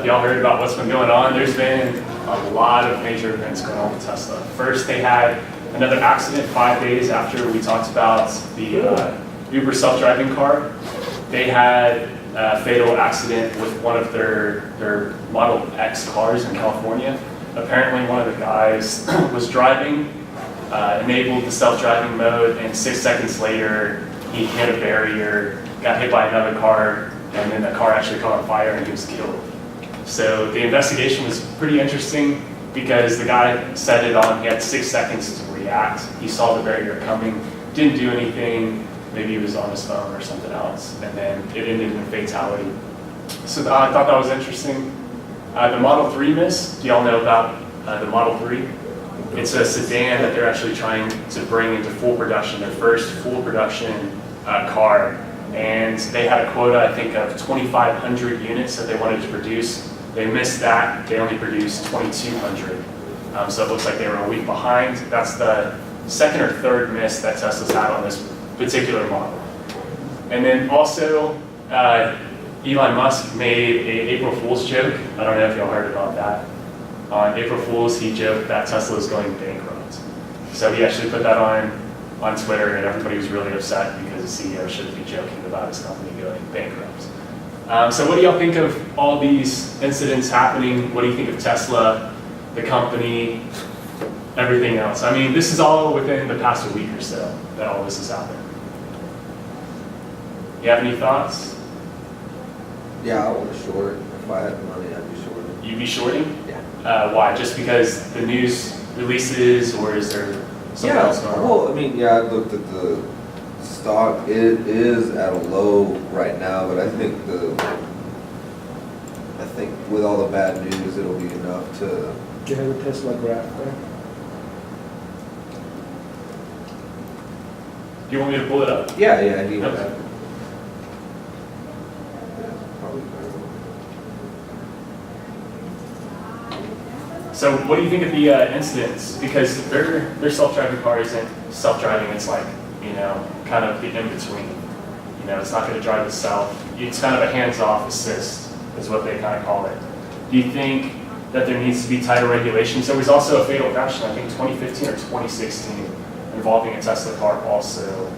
Have y'all heard about what's been going on? There's been a lot of major events going on with Tesla. First, they had another accident 5 days after we talked about the Uber self-driving car. They had a fatal accident with one of their Model X cars in California. Apparently, one of the guys was driving, enabled the self-driving mode, and 6 seconds later, he hit a barrier, got hit by another car, and then the car actually caught on fire and he was killed. So the investigation was pretty interesting because the guy set it on, he had 6 seconds to react. He saw the barrier coming, didn't do anything, maybe he was on his phone or something else, and then it ended in a fatality. So I thought that was interesting. The Model 3 miss, do y'all know about the Model 3? It's a sedan that they're actually trying to bring into full production, their first full production car. And they had a quota, I think, of 2,500 units that they wanted to produce. They missed that. They only produced 2,200. So it looks like they were a week behind. That's the second or third miss that Tesla's had on this particular model. And then also, Elon Musk made an April Fool's joke. I don't know if y'all heard about that. On April Fool's, he joked that Tesla is going bankrupt. So he actually put that on Twitter, and everybody was really upset because the CEO shouldn't be joking about his company going bankrupt. So what do y'all think of all these incidents happening? What do you think of Tesla, the company, everything else? I mean, this is all within the past week or so that all this has happened. You have any thoughts? Yeah, I want to short. If I had money, I'd be shorting. You'd be shorting? Yeah. Why? Just because the news releases, or is there something else going on? Well, I mean, yeah, I looked at the stock. It is at a low right now, but I think with all the bad news, it'll be enough to. Do you have a Tesla graph there? Do you want me to pull it up? Yeah, I need Okay. that. Probably better. So what do you think of the incidents? Because their self-driving car isn't self-driving, it's like, kind of the in-between. It's not going to drive itself. It's kind of a hands-off assist, is what they kind of call it. Do you think that there needs to be tighter regulations? There was also a fatal crash in, I think, 2015 or 2016 involving a Tesla car also.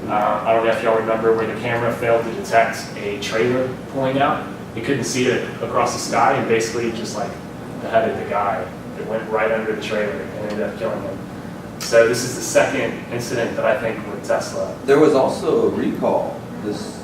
I don't know if y'all remember where the camera failed to detect a trailer pulling out. It couldn't see it across the sky and basically just like beheaded the guy. It went right under the trailer and ended up killing him. So this is the second incident that I think with Tesla. There was also a recall this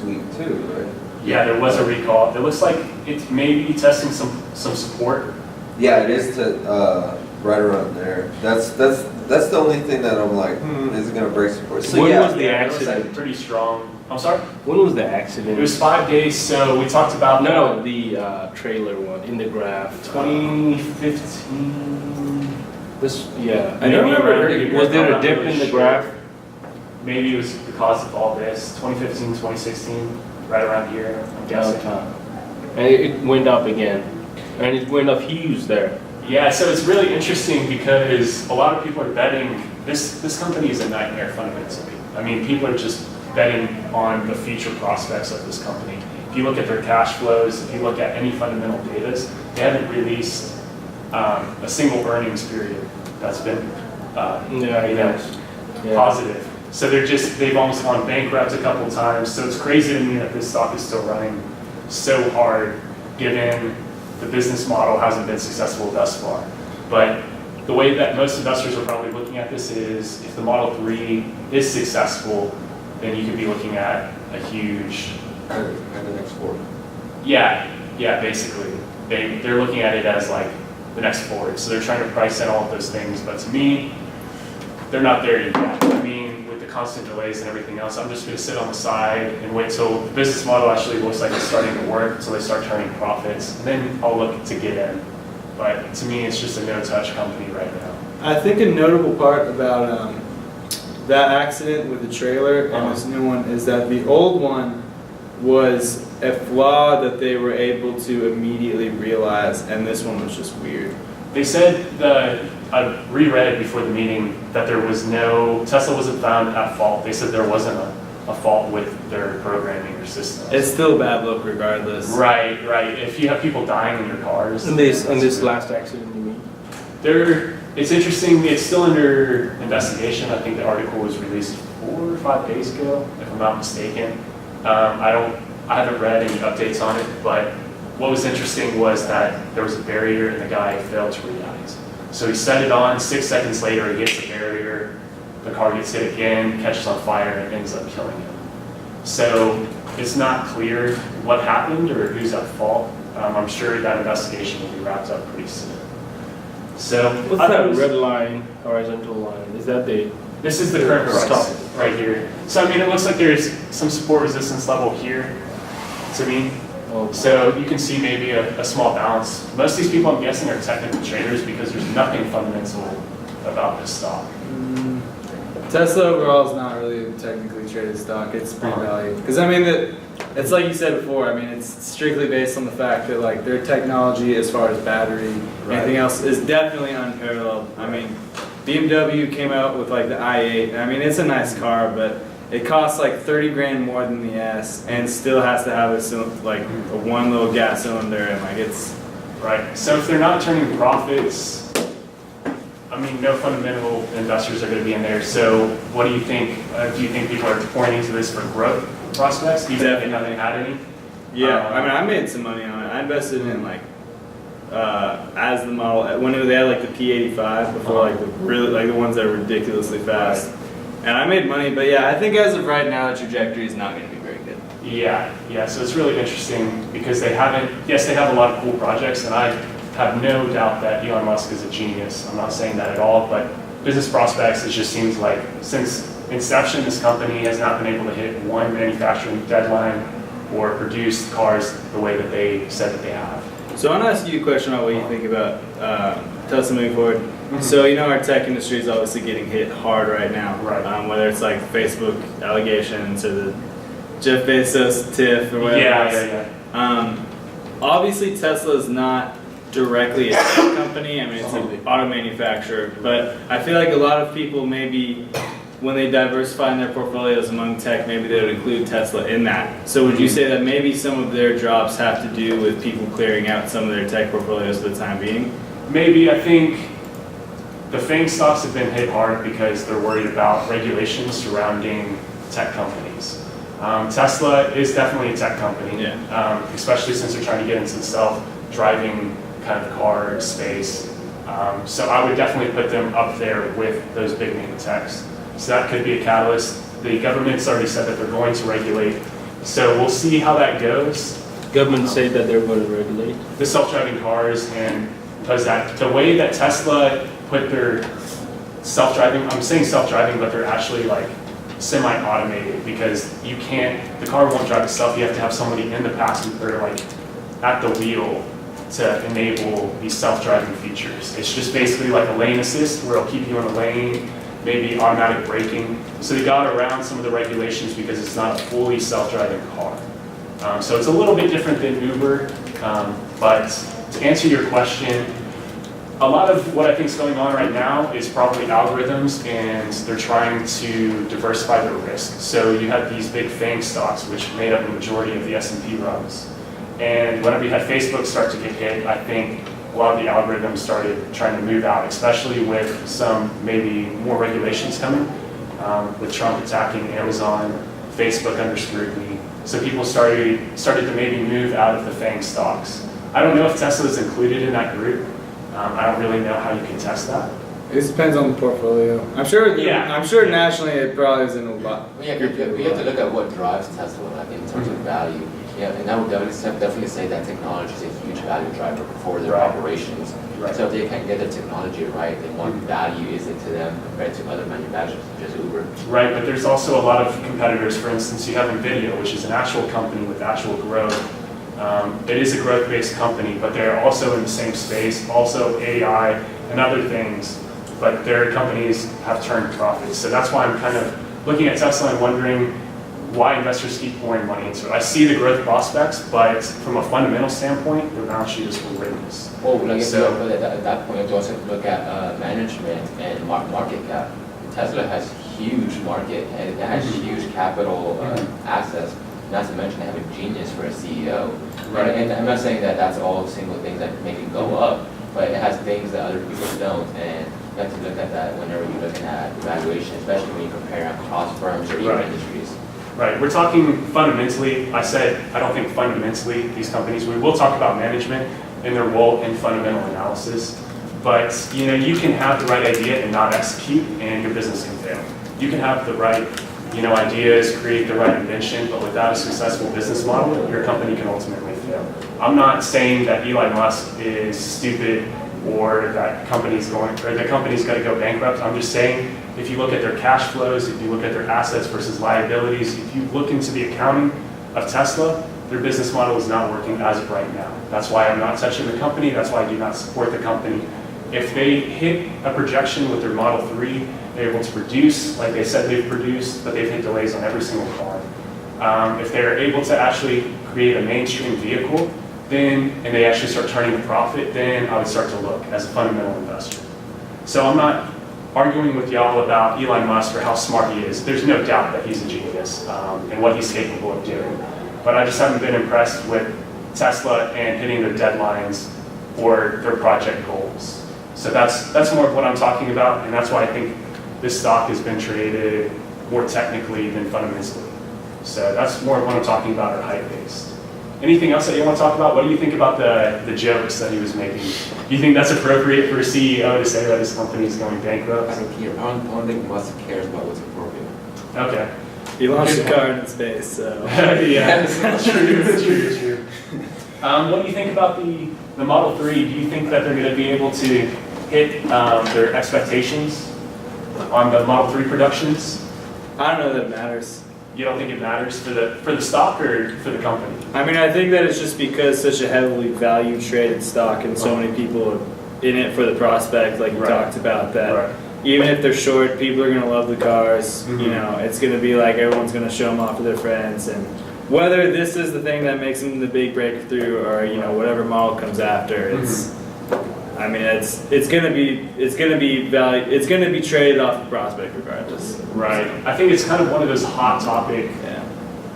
week too, right? Yeah, there was a recall. It looks like it's maybe testing some support. Yeah, it is to right around there. That's the only thing that I'm like, is it gonna break support? So When yeah, was the It looks accident? like pretty strong. I'm sorry? When was the accident? It was 5 days, so we talked about No, the trailer one in the graph. 2015. This, yeah. I Maybe don't remember. around- Was there I'm a not dip really in the sure. graph? Maybe it was because of all this. 2015, 2016, right around here, I'm guessing. And it went up again. And it went up huge there. Yeah, so it's really interesting because a lot of people are betting, this company is a nightmare fundamentally. I mean, people are just betting on the future prospects of this company. If you look at their cash flows, if you look at any fundamental data, they haven't released a single earnings period that's been positive. So they've almost gone bankrupt a couple times. So it's crazy to me that this stock is still running so hard given the business model hasn't been successful thus far. But the way that most investors are probably looking at this is if the Model 3 is successful, then you could be looking at a huge... and the next quarter. Yeah, basically. They're looking at it as like the next Ford. So they're trying to price in all of those things. But to me, they're not there yet. I mean, with the constant delays and everything else, I'm just going to sit on the side and wait till the business model actually looks like it's starting to work, until they start turning profits. And then I'll look to get in. But to me, it's just a no-touch company right now. I think a notable part about that accident with the trailer and this new one is that the old one was a flaw that they were able to immediately realize, and this one was just weird. They said I reread before the meeting that there was Tesla wasn't found at fault. They said there wasn't a a fault with their programming or systems. It's still bad luck regardless. Right, right. If you have people dying in your cars. In this last accident, you mean? It's interesting, it's still under investigation. I think the article was released 4 or 5 days ago, if I'm not mistaken. I haven't read any updates on it, but what was interesting was that there was a barrier and the guy failed to react. So he set it on, 6 seconds later he hits the barrier, the car gets hit again, catches on fire, and ends up killing him. So it's not clear what happened or who's at fault. I'm sure that investigation will be wrapped up pretty soon. So What's that red line, horizontal line? Is that the this is the current price Stop. right here. So I mean, it looks like there's some support resistance level here to me. oh, So you can see maybe a small balance. Most of these people, I'm guessing, are technical traders because there's nothing fundamental about this stock. Tesla overall is not really a technically traded stock. It's pretty valued. Because I mean, it's like you said before. I mean, it's strictly based on the fact that like their technology, as far as battery, anything else, is definitely unparalleled. I mean, BMW came out with like the i8. I mean, it's a nice car, but it costs like 30 grand more than the S, and still has to have a one little gas cylinder, and like it's. Right. So if they're not turning profits, I mean, no fundamental investors are going to be in there. So what do you think? Do you think people are pouring into this for growth prospects, even if they haven't had any? Yeah, I mean, I made some money on it. I invested in like as the model when they had like the P85 before, like the really like the ones that are ridiculously fast, and I made money. But yeah, I think as of right now, the trajectory is not going to be very good. Yeah. So it's really interesting because they haven't. Yes, they have a lot of cool projects, and I have no doubt that Elon Musk is a genius. I'm not saying that at all, but business prospects, it just seems like since inception, this company has not been able to hit one manufacturing deadline or produce cars the way that they said that they have. So I want to ask you a question about what you think about Tesla moving forward. So you know our tech industry is obviously getting hit hard right now, Right. Whether it's like Facebook allegations or the Jeff Bezos tiff or whatever. Yeah. Obviously Tesla is not directly a tech company. I mean, it's an auto manufacturer, but I feel like a lot of people maybe when they diversify in their portfolios among tech, maybe they would include Tesla in that. So would you say that maybe some of their drops have to do with people clearing out some of their tech portfolios for the time being? Maybe. I think the FANG stocks have been hit hard because they're worried about regulations surrounding tech companies. Tesla is definitely a tech company, especially since they're trying to get into the self-driving kind of car space. So I would definitely put them up there with those big name techs. So that could be a catalyst. The government's already said that they're going to regulate. So we'll see how that goes. government say that they're going to regulate? The self-driving cars, and because the way that Tesla put their self-driving, I'm saying self-driving, but they're actually like semi-automated because the car won't drive itself. You have to have somebody in the passenger, like at the wheel, to enable these self-driving features. It's just basically like a lane assist where it'll keep you in a lane, maybe automatic braking. So they got around some of the regulations because it's not a fully self-driving car. So it's a little bit different than Uber, but to answer your question, a lot of what I think is going on right now is probably algorithms, and they're trying to diversify their risk. So you have these big FANG stocks, which made up the majority of the S&P runs. And whenever you had Facebook start to get hit, I think a lot of the algorithms started trying to move out, especially with some maybe more regulations coming, with Trump attacking Amazon, Facebook under scrutiny. So people started to maybe move out of the FANG stocks. I don't know if Tesla is included in that group. I don't really know how you can test that. It depends on the portfolio. I'm sure. Yeah. I'm sure nationally it probably isn't a lot. We have to look at what drives Tesla like, in terms of value. Yeah, and I would definitely say that technology is a huge value driver for their operations. Right. So if they can get the technology right, then what value is it to them compared to other manufacturers such as Uber? Right, but there's also a lot of competitors. For instance, you have NVIDIA, which is an actual company with actual growth. It is a growth-based company, but they're also in the same space, also AI and other things, but their companies have turned profits. So that's why I'm kind of looking at Tesla and wondering why investors keep pouring money into it. I see the growth prospects, but from a fundamental standpoint, their balance sheet is horrendous. Well, like at that point, you also look at management and market cap. Tesla has huge market, and it has huge capital access, not to mention they have a genius for a CEO. Right. And I'm not saying that that's all single things that make it go up, but it has things that other people don't, and you have to look at that whenever you're looking at evaluation, especially when you compare across firms or even Right. industries. Right, we're talking fundamentally, I said, I don't think fundamentally these companies, we will talk about management and their role in fundamental analysis, but you can have the right idea and not execute, and your business can fail. You can have the right ideas, create the right invention, but without a successful business model, your company can ultimately fail. I'm not saying that Elon Musk is stupid or that the company's going to go bankrupt. I'm just saying, if you look at their cash flows, if you look at their assets versus liabilities, if you look into the accounting of Tesla, their business model is not working as of right now. That's why I'm not touching the company. That's why I do not support the company. If they hit a projection with their Model 3, they're able to produce, like they said they've produced, but they've hit delays on every single car. If they're able to actually create a mainstream vehicle, and they actually start turning a profit, then I would start to look as a fundamental investor. So I'm not arguing with y'all about Elon Musk or how smart he is. There's no doubt that he's a genius and what he's capable of doing. But I just haven't been impressed with Tesla and hitting their deadlines or their project goals. So that's more of what I'm talking about, and that's why I think this stock has been traded more technically than fundamentally. So that's more of what I'm talking about, or hype-based. Anything else that you want to talk about? What do you think about the jokes that he was making? Do you think that's appropriate for a CEO to say that his company is going bankrupt? I don't think Musk cares about what's appropriate. Okay. He launched a car into space, so. Yeah, that's true. That's true. What do you think about the Model 3? Do you think that they're going to be able to hit their expectations on the Model 3 productions? I don't know that it matters. You don't think it matters for the stock or for the company? I mean, I think that it's just because such a heavily value traded stock and so many people are in it for the prospect, like you Right. talked about, that Right. even if they're short, people are going to love the cars. Mhm. It's going to be like everyone's going to show them off to their friends. And whether this is the thing that makes them the big breakthrough or, whatever model comes after, it's, I mean, it's going to be traded off the prospect regardless. Right. I think it's kind of one of those hot topic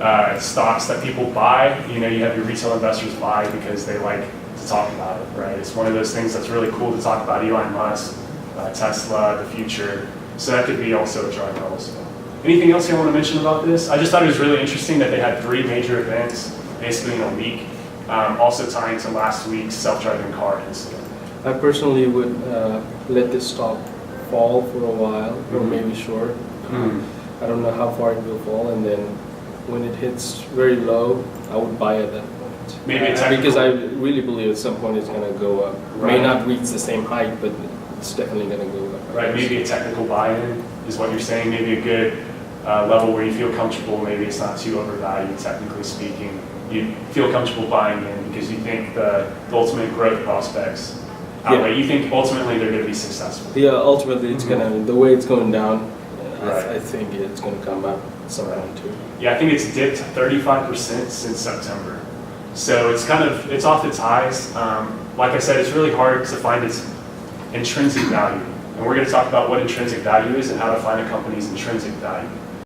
Yeah. stocks that people buy. You have your retail investors buy because they like to talk about it, right? It's one of those things that's really cool to talk about. Elon Musk, Tesla, the future. So that could be also a driver also. Anything else you want to mention about this? I just thought it was really interesting that they had 3 major events basically in a week, also tying to last week's self-driving car incident. I personally would let this stock fall for a while, or maybe short. I don't know how far it will fall, and then when it hits very low, I would buy at that point. Maybe a technical- because I really believe at some point it's going to go up. Right. May not reach the same height, but it's definitely going to go up. Right, maybe a technical buy-in is what you're saying, maybe a good level where you feel comfortable, maybe it's not too overvalued, technically speaking. You feel comfortable buying in because you think the ultimate growth prospects outweigh. You think ultimately they're going to be successful. Yeah, ultimately it's the way it's going down, Right. I think it's going to come up sometime too. Yeah, I think it's dipped 35% since September. So it's off its highs. Like I said, it's really hard to find its intrinsic value. And we're going to talk about what intrinsic value is and how to find a company's intrinsic value.